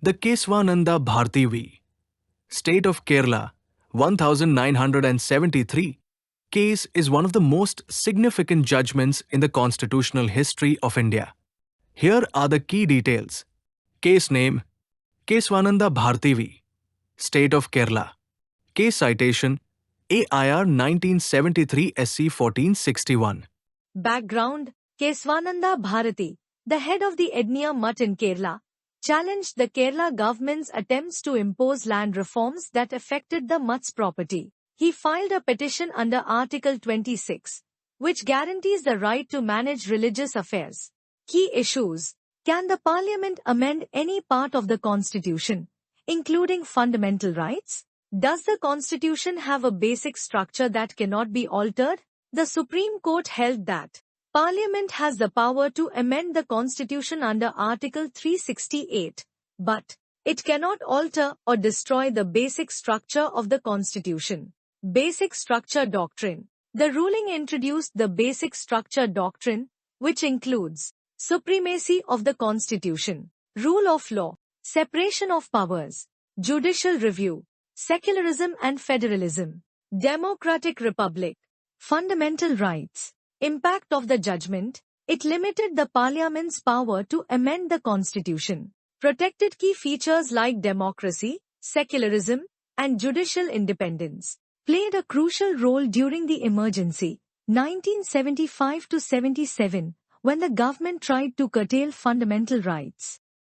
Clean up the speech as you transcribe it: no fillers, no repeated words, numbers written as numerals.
The Kesavananda Bharati v. State of Kerala 1973 case is one of the most significant judgments in the constitutional history of India. Here are the key details. Case name: Kesavananda Bharati v. State of Kerala. Case citation: AIR 1973 SC 1461. Background: Kesavananda Bharati, the head of the Edniya Mutt in Kerala, challenged the Kerala government's attempts to impose land reforms that affected the Mutt's property. He filed a petition under Article 26, which guarantees the right to manage religious affairs. Key issues: can the Parliament amend any part of the Constitution, including fundamental rights? Does the Constitution have a basic structure that cannot be altered? The Supreme Court held that Parliament has the power to amend the Constitution under Article 368, but it cannot alter or destroy the basic structure of the Constitution. Basic Structure Doctrine. The ruling introduced the Basic Structure Doctrine, which includes supremacy of the Constitution, rule of law, separation of powers, judicial review, secularism and federalism, democratic republic, fundamental rights. Impact of the judgment: it limited the Parliament's power to amend the Constitution, protected key features like democracy, secularism, and judicial independence, played a crucial role during the emergency 1975 to 77, when the government tried to curtail fundamental rights.